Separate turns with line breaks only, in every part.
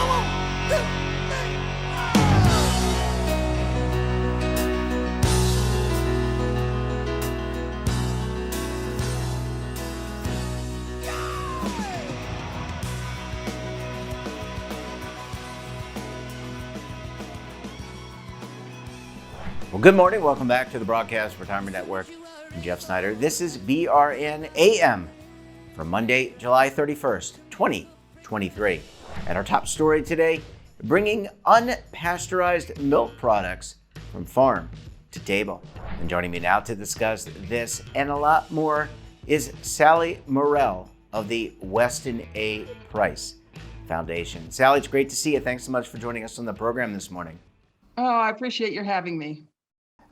1, 2, 3.
Well, good morning. Welcome back to the Broadcast Retirement Network. I'm Jeff Snyder. This is BRN AM for Monday, July 31st, 2023. And our top story today, bringing unpasteurized milk products from farm to table. And joining me now to discuss this and a lot more is Sally Morell of the Weston A Price Foundation. Sally, it's great to see you. Thanks so much for joining us on the program this morning.
Oh, I appreciate your having me.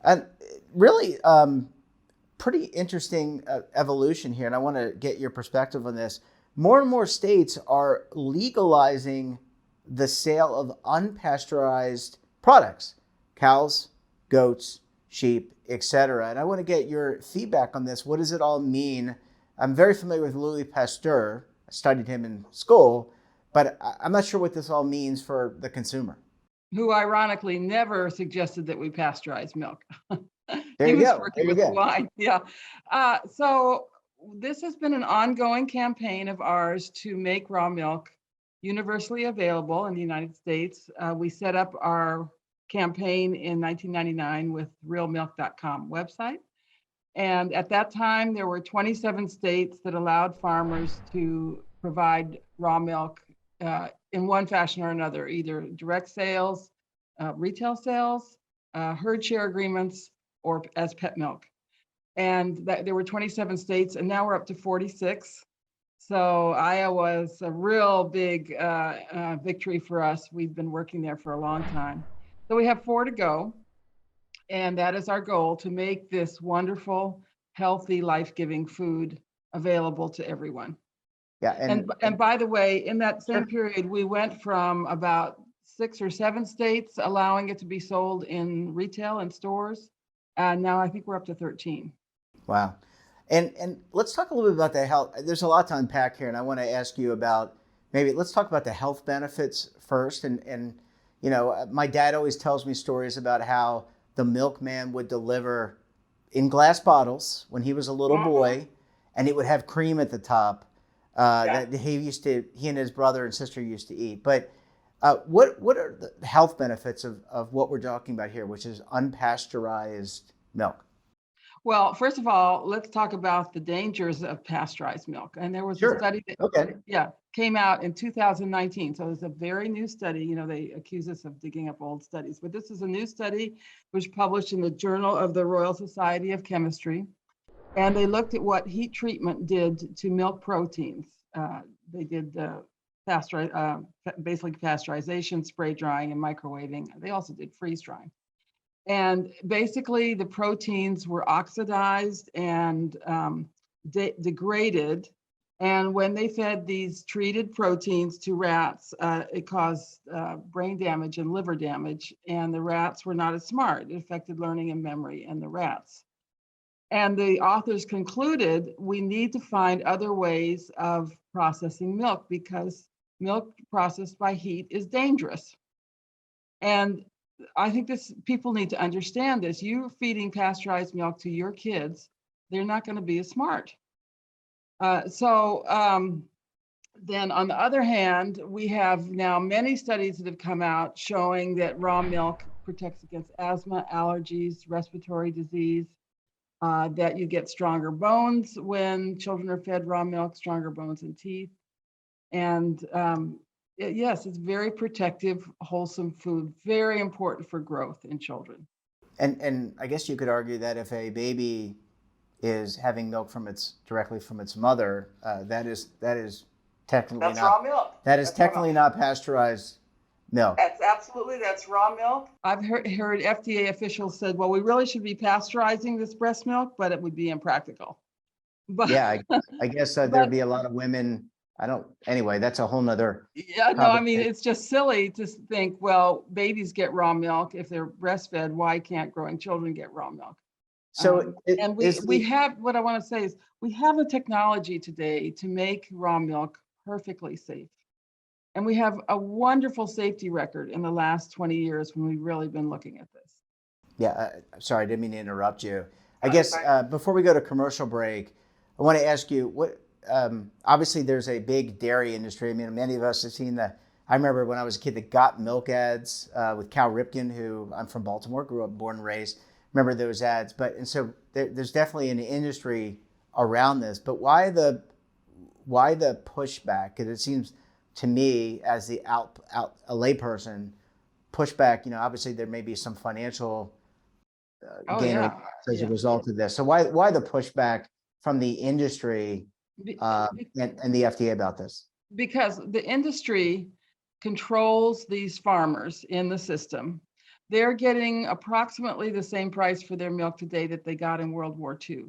And really pretty interesting evolution here, and I want to get your perspective on this. More and more states are legalizing the sale of unpasteurized products, cows, goats, sheep, etc. And I want to get your feedback on this. What does it all mean? I'm very familiar with Louis Pasteur. I studied him in school, but I'm not sure what this all means for the consumer.
Who ironically never suggested that we pasteurize milk.
There
He
you
was
go.
working
There you
with
go.
wine. Yeah. So this has been an ongoing campaign of ours to make raw milk universally available in the United States. We set up our campaign in 1999 with realmilk.com website. And at that time, there were 27 states that allowed farmers to provide raw milk in one fashion or another, either direct sales, retail sales, herd share agreements, or as pet milk. And there were 27 states, and now we're up to 46. So Iowa was a real big victory for us. We've been working there for a long time. So we have 4 to go. And that is our goal, to make this wonderful, healthy, life-giving food available to everyone.
Yeah,
And by the way, in that same
Sure.
period, we went from about 6 or 7 states allowing it to be sold in retail and stores. And now I think we're up to 13.
Wow. And let's talk a little bit about the health. There's a lot to unpack here, and I want to ask you about, maybe let's talk about the health benefits first. And you know, my dad always tells me stories about how the milkman would deliver in glass bottles when he was a little boy, and it would have cream at the top that he and his brother and sister used to eat. But what are the health benefits of what we're talking about here, which is unpasteurized milk?
Well, first of all, let's talk about the dangers of pasteurized milk. And there was a
Sure.
study that
Okay.
came out in 2019. So it's a very new study. You know, they accuse us of digging up old studies, but this is a new study which published in the Journal of the Royal Society of Chemistry. And they looked at what heat treatment did to milk proteins. They did basically pasteurization, spray drying, and microwaving. They also did freeze drying. And basically, the proteins were oxidized and degraded. And when they fed these treated proteins to rats, it caused brain damage and liver damage. And the rats were not as smart. It affected learning and memory in the rats. And the authors concluded we need to find other ways of processing milk, because milk processed by heat is dangerous. And I think people need to understand this. You're feeding pasteurized milk to your kids, they're not going to be as smart. Then on the other hand, we have now many studies that have come out showing that raw milk protects against asthma, allergies, respiratory disease, that you get stronger bones when children are fed raw milk, stronger bones and teeth. And yes, it's very protective, wholesome food, very important for growth in children.
And I guess you could argue that if a baby is having milk directly from its mother, that is technically
That's raw milk.
That's technically not pasteurized milk.
That's raw milk. I've heard FDA officials said, well, we really should be pasteurizing this breast milk, but it would be impractical. But
Yeah, I guess there'd be a lot of women. Anyway, that's a whole nother.
Yeah, no, I mean, it's just silly to think, well, babies get raw milk. If they're breastfed, why can't growing children get raw milk?
So
we have, what I want to say is, we have the technology today to make raw milk perfectly safe. And we have a wonderful safety record in the last 20 years when we've really been looking at this.
Yeah, sorry, I didn't mean to interrupt you. I guess before we go to commercial break, I want to ask you what. Obviously, there's a big dairy industry. I mean, many of us have seen the. I remember when I was a kid, the Got Milk ads with Cal Ripken, who I'm from Baltimore, grew up, born and raised. Remember those ads, and so there's definitely an industry around this. But why the pushback? Because it seems to me, as a layperson, pushback. Obviously there may be some financial gain as a result of this. So why the pushback from the industry and the FDA about this?
Because the industry controls these farmers in the system. They're getting approximately the same price for their milk today that they got in World War II.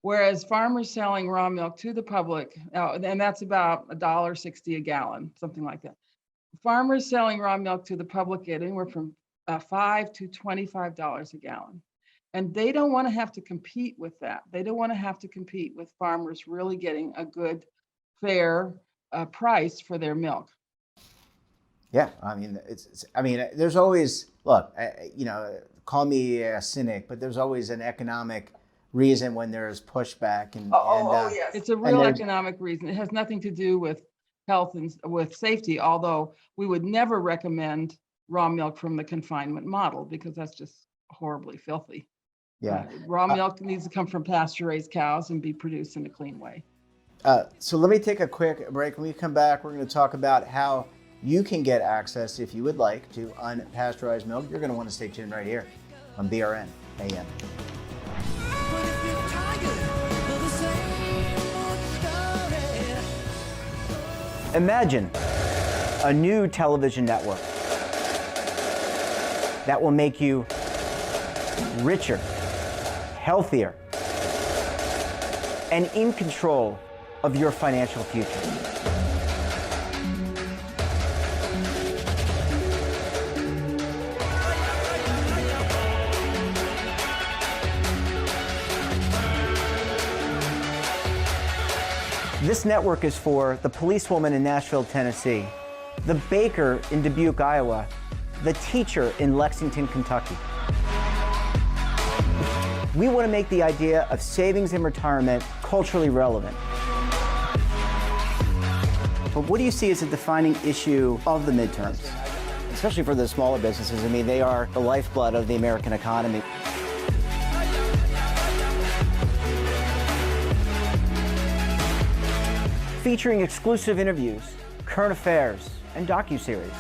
Whereas farmers selling raw milk to the public, and that's about $1.60 a gallon, something like that. Farmers selling raw milk to the public get anywhere from $5 to $25 a gallon. And they don't want to have to compete with that. They don't want to have to compete with farmers really getting a good, fair price for their milk.
Yeah, I mean, there's always, look, call me a cynic, but there's always an economic reason when there's pushback.
Yes. It's a real economic reason. It has nothing to do with health and with safety, although we would never recommend raw milk from the confinement model because that's just horribly filthy.
Yeah.
Raw milk needs to come from pasture-raised cows and be produced in a clean way.
So let me take a quick break. When we come back, we're going to talk about how you can get access, if you would like, to unpasteurized milk. You're going to want to stay tuned right here on BRN AM. Imagine a new television network that will make you richer, healthier, and in control of your financial future. This network is for the policewoman in Nashville, Tennessee, the baker in Dubuque, Iowa, the teacher in Lexington, Kentucky. We want to make the idea of savings and retirement culturally relevant. But what do you see as a defining issue of the midterms, especially for the smaller businesses? I mean, they are the lifeblood of the American economy. Featuring exclusive interviews, current affairs, and docuseries.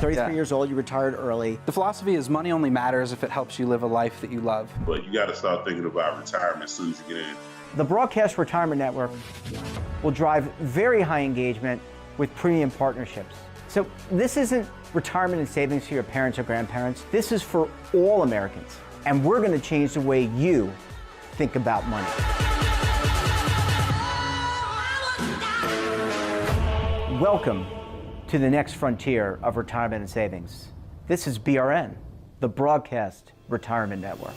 33 years old, you retired early.
The philosophy is money only matters if it helps you live a life that you love.
But you got to start thinking about retirement as soon as you get in.
The Broadcast Retirement Network will drive very high engagement with premium partnerships. So this isn't retirement and savings for your parents or grandparents. This is for all Americans. And we're going to change the way you think about money. Welcome to the next frontier of retirement and savings. This is BRN, the Broadcast Retirement Network.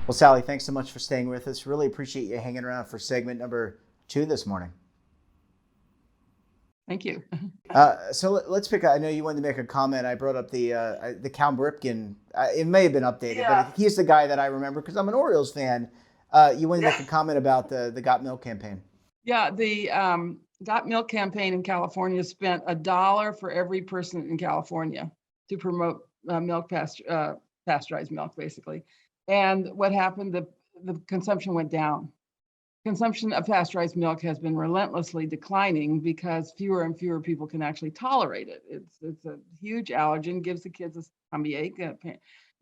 Well, Sally, thanks so much for staying with us. Really appreciate you hanging around for segment number 2 this morning.
Thank you.
So let's pick. I know you wanted to make a comment. I brought up the Cal Ripken. It may have been updated, but he's the guy that I remember because I'm an Orioles fan. You wanted to make a comment about the Got Milk campaign. Yeah,
the Got Milk campaign in California spent $1 for every person in California to promote pasteurized milk, basically. And what happened? The consumption went down. Consumption of pasteurized milk has been relentlessly declining because fewer and fewer people can actually tolerate it. It's a huge allergen, gives the kids a tummy ache.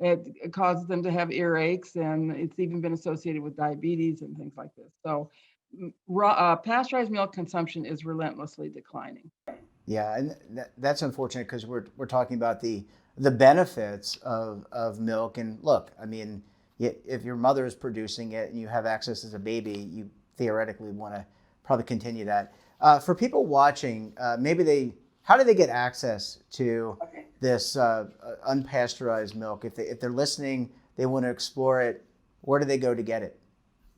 It causes them to have earaches, and it's even been associated with diabetes and things like this. So pasteurized milk consumption is relentlessly declining.
Yeah, and that's unfortunate because we're talking about the benefits of milk. And look, I mean, if your mother is producing it and you have access as a baby, you theoretically want to probably continue that. For people watching, how do they get access to this unpasteurized milk? If they're listening, they want to explore it, where do they go to get it?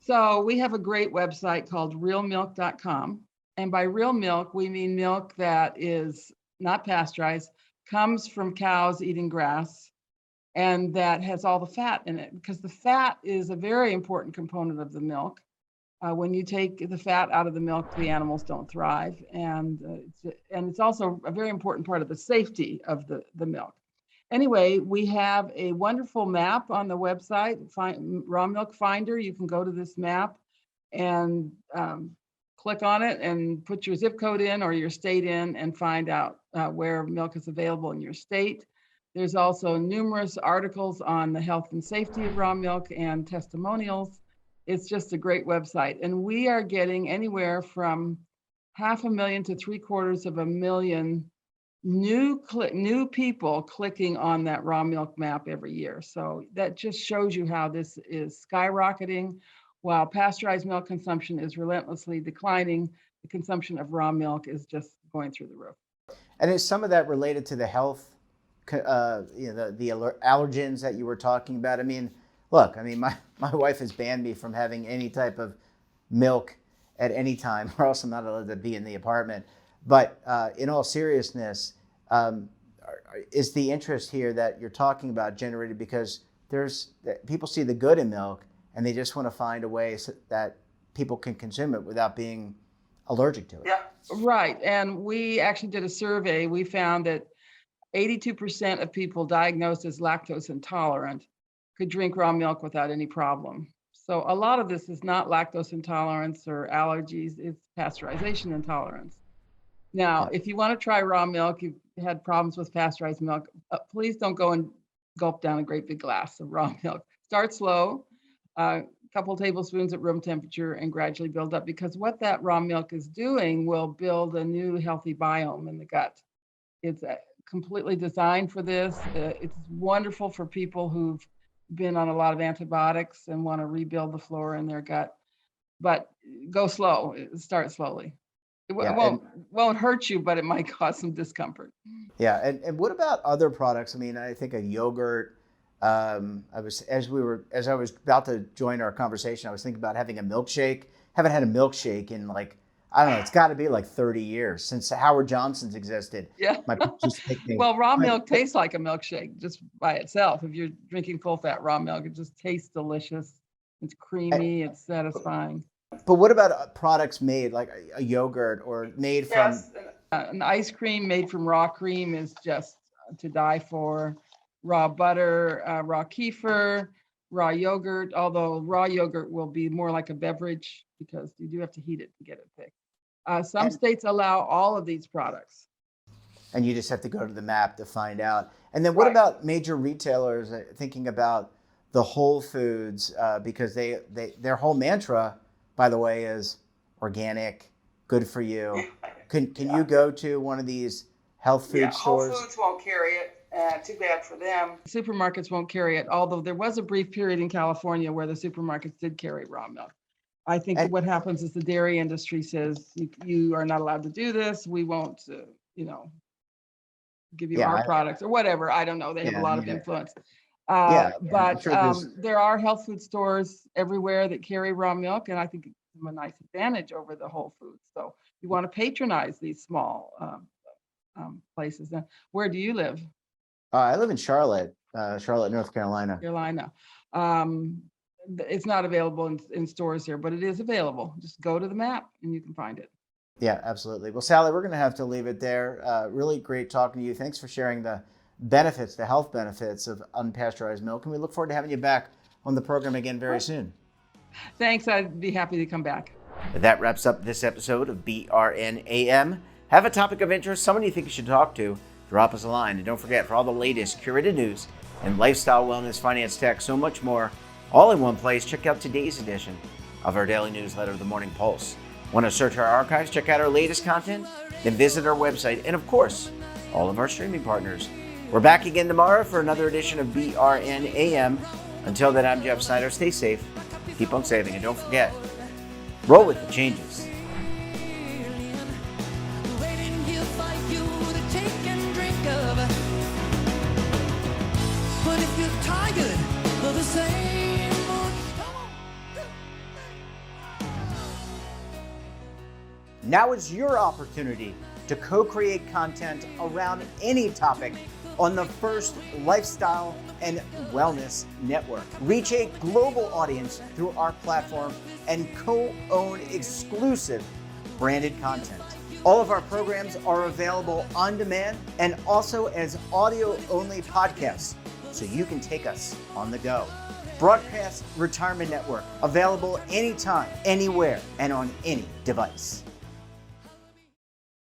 So we have a great website called realmilk.com. And by real milk, we mean milk that is not pasteurized, comes from cows eating grass, and that has all the fat in it, because the fat is a very important component of the milk. When you take the fat out of the milk, the animals don't thrive. And it's also a very important part of the safety of the milk. Anyway, we have a wonderful map on the website, Raw Milk Finder. You can go to this map and click on it and put your zip code in or your state in and find out where milk is available in your state. There's also numerous articles on the health and safety of raw milk and testimonials. It's just a great website. And we are getting anywhere from 500,000 to 750,000 new people clicking on that raw milk map every year. So that just shows you how this is skyrocketing. While pasteurized milk consumption is relentlessly declining, the consumption of raw milk is just going through the roof.
And is some of that related to the health, the allergens that you were talking about? I mean, look, my wife has banned me from having any type of milk at any time, or else I'm not allowed to be in the apartment. But in all seriousness, is the interest here that you're talking about generated because people see the good in milk and they just want to find a way so that people can consume it without being allergic to it?
Yeah, right. And we actually did a survey. We found that 82% of people diagnosed as lactose intolerant could drink raw milk without any problem. So a lot of this is not lactose intolerance or allergies, it's pasteurization intolerance. Now, if you want to try raw milk, you've had problems with pasteurized milk, please don't go and gulp down a great big glass of raw milk. Start slow, a couple tablespoons at room temperature, and gradually build up, because what that raw milk is doing will build a new healthy biome in the gut. It's completely designed for this. It's wonderful for people who've been on a lot of antibiotics and want to rebuild the flora in their gut. But go slow, start slowly. It won't hurt you, but it might cause some discomfort.
Yeah, and what about other products? I mean, I think a yogurt. As I was about to join our conversation, I was thinking about having a milkshake. Haven't had a milkshake in I don't know. It's got to be 30 years since Howard Johnson's existed.
Yeah. Well, raw milk tastes like a milkshake just by itself. If you're drinking full-fat raw milk, it just tastes delicious. It's creamy. It's satisfying.
But what about products made like a yogurt or made from?
Yes, an ice cream made from raw cream is just to die for. Raw butter, raw kefir, raw yogurt, although raw yogurt will be more like a beverage because you do have to heat it to get it thick. Some states allow all of these products.
And you just have to go to the map to find out. And then what about major retailers thinking about the Whole Foods, because their whole mantra, by the way, is organic, good for you. Can you go to one of these health food stores?
Whole Foods won't carry it. Too bad for them. Supermarkets won't carry it, although there was a brief period in California where the supermarkets did carry raw milk. I think what happens is the dairy industry says, you are not allowed to do this. We won't, give you our products or whatever. I don't know. They have a lot of influence. But there are health food stores everywhere that carry raw milk, and I think it's a nice advantage over the Whole Foods. So you want to patronize these small places. Now, where do you live?
I live in Charlotte, North Carolina.
It's not available in stores here, but it is available. Just go to the map and you can find it.
Yeah, absolutely. Well, Sally, we're going to have to leave it there. Really great talking to you. Thanks for sharing the benefits, the health benefits of unpasteurized milk. And we look forward to having you back on the program again very soon.
Thanks. I'd be happy to come back.
That wraps up this episode of BRNAM. Have a topic of interest, someone you think you should talk to, drop us a line. And don't forget, for all the latest curated news and lifestyle, wellness, finance, tech, so much more, all in one place, check out today's edition of our daily newsletter, The Morning Pulse. Want to search our archives, check out our latest content, then visit our website, and of course, all of our streaming partners. We're back again tomorrow for another edition of BRNAM. Until then, I'm Jeff Snyder. Stay safe, keep on saving, and don't forget, roll with the changes.
But if you're tired of the same
Now is your opportunity to co-create content around any topic on the First Lifestyle and Wellness Network. Reach a global audience through our platform and co-own exclusive branded content. All of our programs are available on demand and also as audio-only podcasts, so you can take us on the go. Broadcast Retirement Network, available anytime, anywhere, and on any device.